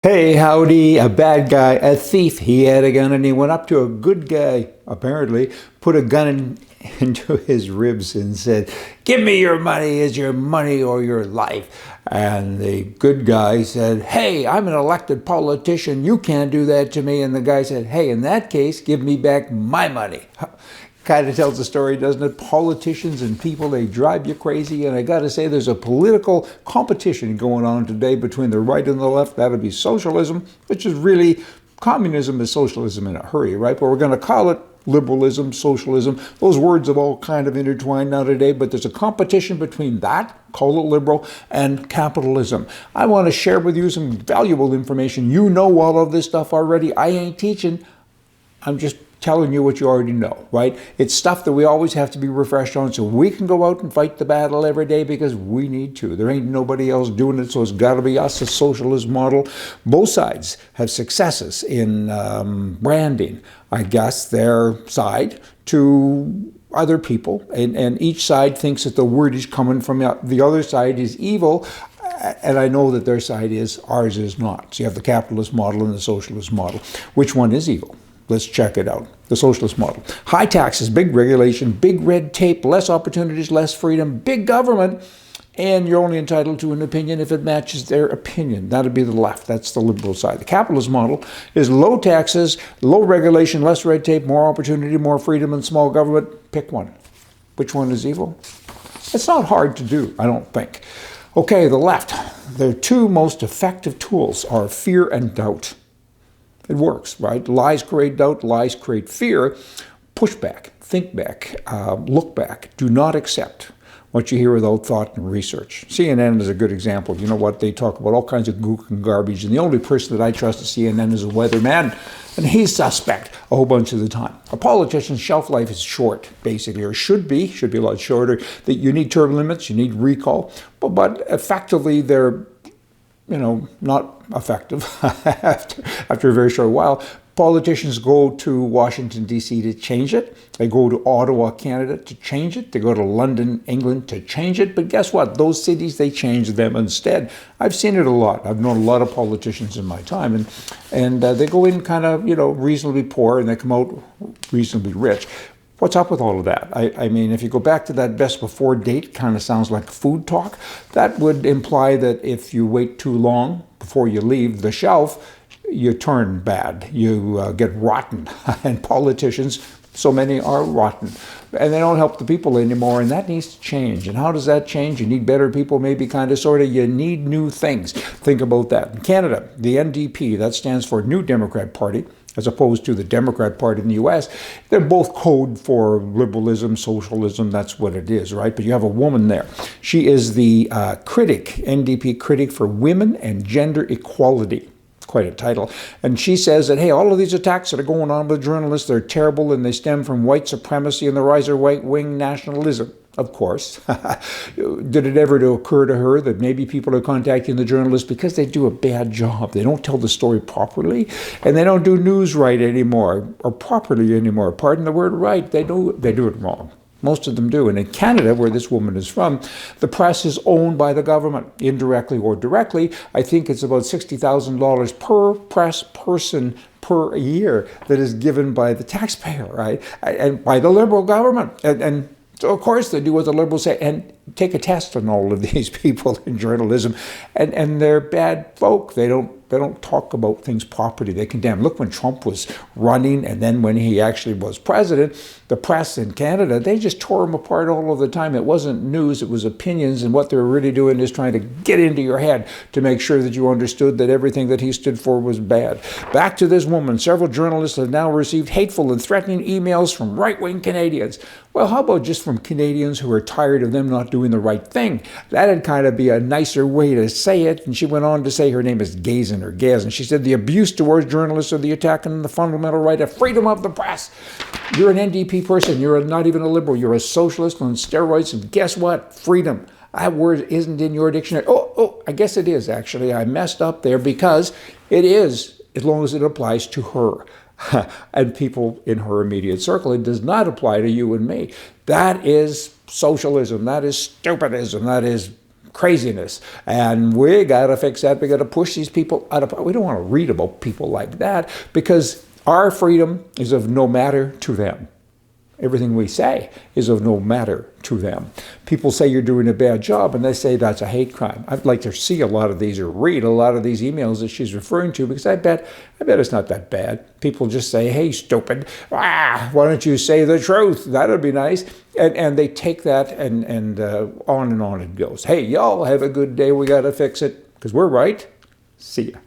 Hey, howdy, a bad guy, a thief. He had a gun and he went up to a good guy, apparently, put a gun into his ribs and said, "Give me your money, is your money or your life?" And the good guy said, "Hey, I'm an elected politician. You can't do that to me." And the guy said, "Hey, in that case, give me back my money." Kind of tells the story, doesn't it? Politicians and people, they drive you crazy. And I got to say, there's a political competition going on today between the right and the left. That would be socialism, which is really, communism is socialism in a hurry, right? But we're going to call it liberalism, socialism. Those words have all kind of intertwined now today, but there's a competition between that, call it liberal, and capitalism. I want to share with you some valuable information. You know all of this stuff already. I ain't teaching. I'm just telling you what you already know, right? It's stuff that we always have to be refreshed on so we can go out and fight the battle every day because we need to. There ain't nobody else doing it, so it's got to be us, a socialist model. Both sides have successes in branding, I guess, their side to other people, and each side thinks that the word is coming from the other side is evil. And I know that their side is, ours is not. So you have the capitalist model and the socialist model. Which one is evil? Let's check it out. The socialist model. High taxes, big regulation, big red tape, less opportunities, less freedom, big government, and you're only entitled to an opinion if it matches their opinion. That'd be the left. That's the liberal side. The capitalist model is low taxes, low regulation, less red tape, more opportunity, more freedom, and small government. Pick one. Which one is evil? It's not hard to do, I don't think. Okay, the left. Their two most effective tools are fear and doubt. It works, right? Lies create doubt, lies create fear. Push back, think back, look back. Do not accept what you hear without thought and research. CNN is a good example. You know what? They talk about all kinds of gook and garbage, and the only person that I trust at CNN is a weatherman, and he's suspect a whole bunch of the time. A politician's shelf life is short, basically, or should be a lot shorter. That you need term limits, you need recall, but effectively they're not effective after a very short while. Politicians go to Washington, D.C. to change it. They go to Ottawa, Canada to change it. They go to London, England to change it. But guess what? Those cities, they change them instead. I've seen it a lot. I've known a lot of politicians in my time. And they go in kind of, reasonably poor and they come out reasonably rich. What's up with all of that? I mean, if you go back to that best before date, kind of sounds like food talk. That would imply that if you wait too long before you leave the shelf, you turn bad. You get rotten. And politicians, so many are rotten. And they don't help the people anymore, and that needs to change. And how does that change? You need better people, maybe, kind of, sort of. You need new things. Think about that. In Canada, the NDP, that stands for New Democrat Party, as opposed to the Democrat Party in the U.S., they're both code for liberalism, socialism, that's what it is, right? But you have a woman there. She is the NDP critic for women and gender equality. Quite a title. And she says that, hey, all of these attacks that are going on with journalists, they're terrible and they stem from white supremacy and the rise of right-wing nationalism. Of course. Did it ever occur to her that maybe people are contacting the journalists because they do a bad job? They don't tell the story properly, and they don't do news right anymore, or properly anymore. Pardon the word right. They do it wrong. Most of them do. And in Canada, where this woman is from, the press is owned by the government, indirectly or directly. I think it's about $60,000 per press person per year that is given by the taxpayer, right? And by the Liberal government. And so, of course, they do what the Liberals say and take a test on all of these people in journalism. And they're bad folk. They don't talk about things properly. They condemn. Look, when Trump was running and then when he actually was president, the press in Canada, they just tore him apart all of the time. It wasn't news, it was opinions, and what they were really doing is trying to get into your head to make sure that you understood that everything that he stood for was bad. Back to this woman. Several journalists have now received hateful and threatening emails from right-wing Canadians. Well, how about just from Canadians who are tired of them not doing the right thing? That'd kind of be a nicer way to say it. And she went on to say, her name is Gazin or Gaz, and she said, the abuse towards journalists are the attack on the fundamental right of freedom of the press. You're an NDP person. You're not even a liberal. You're a socialist on steroids. And guess what? Freedom. That word isn't in your dictionary. Oh, I guess it is, actually. I messed up there because it is, as long as it applies to her and people in her immediate circle. It does not apply to you and me. That is socialism. That is stupidism. That is craziness, and we got to fix that. We got to push these people out of. We don't want to read about people like that, because our freedom is of no matter to them. Everything we say is of no matter to them. People say you're doing a bad job, and they say that's a hate crime. I'd like to see a lot of these, or read a lot of these emails that she's referring to, because I bet it's not that bad. People just say, hey, stupid, why don't you say the truth? That'd be nice. And they take that and on it goes. Hey, y'all have a good day. We got to fix it because we're right. See ya.